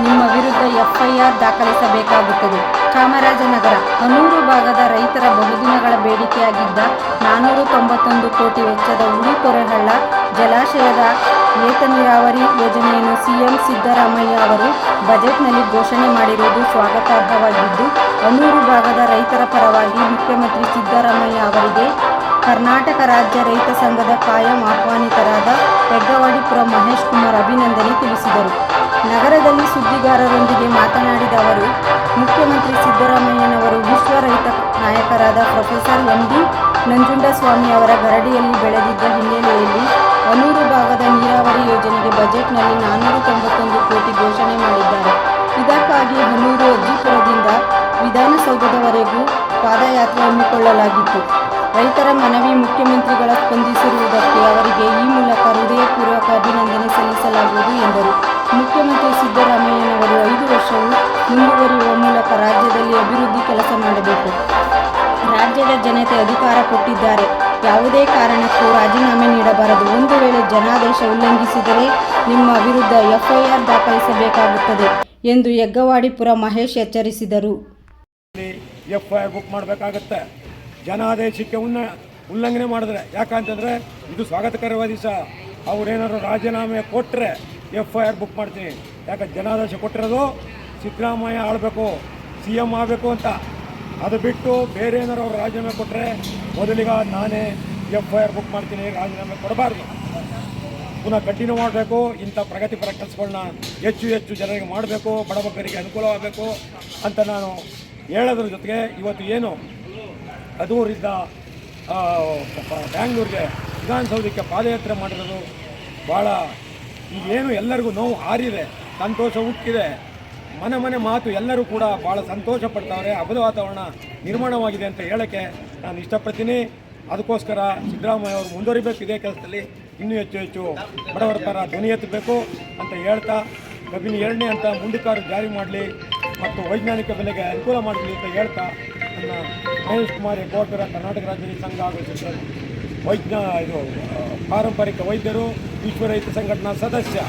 ನಿಮ್ಮ ವಿರುದ್ಧ ಎಫ್ಐಆರ್ ದಾಖಲಿಸಬೇಕಾಗುತ್ತದೆ. ಚಾಮರಾಜನಗರ ಹನೂರು ಭಾಗದ ರೈತರ ಬಹುದಿನಗಳ ಬೇಡಿಕೆಯಾಗಿದ್ದ 491 ಕೋಟಿ ವೆಚ್ಚದ ಉಳಿತೊರೆಹಳ್ಳ ಜಲಾಶಯದ ಏತ ನೀರಾವರಿ ಯೋಜನೆಯನ್ನು ಸಿಎಂ ಸಿದ್ದರಾಮಯ್ಯ ಅವರು ಬಜೆಟ್ನಲ್ಲಿ ಘೋಷಣೆ ಮಾಡಿರುವುದು ಸ್ವಾಗತಾರ್ಹವಾಗಿದ್ದು, ಹನೂರು ಭಾಗದ ರೈತರ ಪರವಾಗಿ ಮುಖ್ಯಮಂತ್ರಿ ಸಿದ್ದರಾಮಯ್ಯ ಅವರಿಗೆ ಕರ್ನಾಟಕ ರಾಜ್ಯ ರೈತ ಸಂಘದ ಕಾಯಂ ಆಹ್ವಾನಿತರಾದ ಹೆಗ್ಗವಾಡಿಪುರ ಮಹೇಶ್ ಕುಮಾರ್ ಅಭಿನಂದನೆ ತಿಳಿಸಿದರು. ನಗರದಲ್ಲಿ ಸುದ್ದಿಗಾರರೊಂದಿಗೆ ಮಾತನಾಡಿದ ಅವರು, ಮುಖ್ಯಮಂತ್ರಿ ಸಿದ್ದರಾಮಯ್ಯನವರು ವಿಶ್ವ ರೈತ ನಾಯಕರಾದ ಪ್ರೊಫೆಸರ್ ಎಂ.ಡಿ. ನಂಜುಂಡಸ್ವಾಮಿ ಅವರ ಗರಡಿಯಲ್ಲಿ ಬೆಳೆದಿದ್ದ ಹಿನ್ನೆಲೆಯಲ್ಲಿ ಹನೂರು ಭಾಗದ ನೀರಾವರಿ ಯೋಜನೆಗೆ ಬಜೆಟ್ನಲ್ಲಿ 491 ಕೋಟಿ ಘೋಷಣೆ ಮಾಡಿದ್ದಾರೆ. ಇದಕ್ಕಾಗಿ ಹನೂರು ಅಜ್ಜಿಪುರದಿಂದ ವಿಧಾನಸೌಧದವರೆಗೂ ಪಾದಯಾತ್ರೆ ಹಮ್ಮಿಕೊಳ್ಳಲಾಗಿತ್ತು. ರೈತರ ಮನವಿ ಮುಖ್ಯಮಂತ್ರಿಗಳ ಸ್ಪಂದಿಸಿರುವುದಕ್ಕೆ ಅವರಿಗೆ ಈ ಮೂಲಕ ಹೃದಯಪೂರ್ವಕ ಅಭಿನಂದನೆ ಸಲ್ಲಿಸಲಾಗುವುದು ಎಂದರು. ಮುಖ್ಯಮಂತ್ರಿ ಸಿದ್ದರಾಮಯ್ಯನವರು 5 ವರ್ಷವೂ ಮುಂದುವರಿಯುವ ಮೂಲಕ ರಾಜ್ಯದಲ್ಲಿ ಅಭಿವೃದ್ಧಿ ಕೆಲಸ ಮಾಡಬೇಕು. ರಾಜ್ಯದ ಜನತೆ ಅಧಿಕಾರ ಕೊಟ್ಟಿದ್ದಾರೆ. ಯಾವುದೇ ಕಾರಣಕ್ಕೂ ರಾಜೀನಾಮೆ ನೀಡಬಾರದು. ಒಂದು ವೇಳೆ ಜನಾದೇಶ ಉಲ್ಲಂಘಿಸಿದರೆ ನಿಮ್ಮ ವಿರುದ್ಧ ಎಫ್ಐಆರ್ ದಾಖಲಿಸಬೇಕಾಗುತ್ತದೆ ಎಂದು ಹೆಗ್ಗವಾಡಿಪುರ ಮಹೇಶ್ ಎಚ್ಚರಿಸಿದರು. ಎಫ್ಐಆರ್ ಬುಕ್ ಮಾಡಬೇಕಾಗತ್ತೆ. ಜನಾದೇಶಕ್ಕೆ ಉಲ್ಲಂಘನೆ ಮಾಡಿದ್ರೆ, ಯಾಕಂತಂದರೆ ಇದು ಸ್ವಾಗತಕರವಾದ ದಿವಸ. ಅವರೇನಾದ್ರು ರಾಜೀನಾಮೆ ಕೊಟ್ಟರೆ ಎಫ್ಐಆರ್ ಬುಕ್ ಮಾಡ್ತೀನಿ. ಯಾಕೆ ಜನಾದೇಶ ಕೊಟ್ಟಿರೋದು ಸಿದ್ದರಾಮಯ್ಯ ಆಳಬೇಕು, CM ಆಗಬೇಕು ಅಂತ. ಅದು ಬಿಟ್ಟು ಬೇರೆ ಏನಾರು ಅವ್ರು ರಾಜೀನಾಮೆ ಕೊಟ್ಟರೆ ಮೊದಲಿಗ ನಾನೇ ಎಫ್ಐಆರ್ ಬುಕ್ ಮಾಡ್ತೀನಿ. ರಾಜೀನಾಮೆ ಕೊಡಬಾರ್ದು, ಪುನಃ ಕಂಟಿನ್ಯೂ ಮಾಡಬೇಕು. ಇಂಥ ಪ್ರಗತಿಪರ ಕೆಲಸಗಳನ್ನ ಹೆಚ್ಚು ಜನರಿಗೆ ಮಾಡಬೇಕು, ಬಡಬಗ್ಗರಿಗೆ ಅನುಕೂಲವಾಗಬೇಕು ಅಂತ ನಾನು ಹೇಳೋದ್ರ ಜೊತೆಗೆ ಇವತ್ತು ಏನು ಹನೂರಿಂದ ಬ್ಯಾಂಗ್ಳೂರಿಗೆ ವಿಧಾನಸೌಧಕ್ಕೆ ಪಾದಯಾತ್ರೆ ಮಾಡಿರೋದು ಭಾಳ ಈಗೇನು ಎಲ್ಲರಿಗೂ ನೋವು ಆರಿದೆ, ಸಂತೋಷ ಹುಟ್ಟಿದೆ. ಮನೆ ಮಾತು ಎಲ್ಲರೂ ಕೂಡ ಭಾಳ ಸಂತೋಷ ಪಡ್ತಾವ್ರೆ. ಹಬ್ಬದ ವಾತಾವರಣ ನಿರ್ಮಾಣವಾಗಿದೆ ಅಂತ ಹೇಳೋಕ್ಕೆ ನಾನು ಇಷ್ಟಪಡ್ತೀನಿ. ಅದಕ್ಕೋಸ್ಕರ ಸಿದ್ದರಾಮಯ್ಯ ಅವರು ಮುಂದುವರಿಬೇಕು ಇದೇ ಕೆಲಸದಲ್ಲಿ, ಇನ್ನೂ ಹೆಚ್ಚು ಬಡವರ ಪರ ಧ್ವನಿ ಎತ್ತಬೇಕು ಅಂತ ಹೇಳ್ತಾ, ಕಬಿನಿ 2ನೇ ಹಂತ ಮುಂದಕ್ಕಾರು ಜಾರಿ ಮಾಡಲಿ ಮತ್ತು ವೈಜ್ಞಾನಿಕ ಬೆಲೆಗೆ ಅನುಕೂಲ ಮಾಡಲಿ ಅಂತ ಹೇಳ್ತಾ, ನನ್ನ ಮಹೇಶ್ ಕುಮಾರ್ ಹೆಗ್ಗವಾಡಿಪುರ ಕರ್ನಾಟಕ ರಾಜ್ಯ ರೈತ ಸಂಘ ಹಾಗೂ ಪಾರಂಪರಿಕ ವೈದ್ಯರು, ವಿಶ್ವ ರೈತ ಸಂಘಟನಾ ಸದಸ್ಯ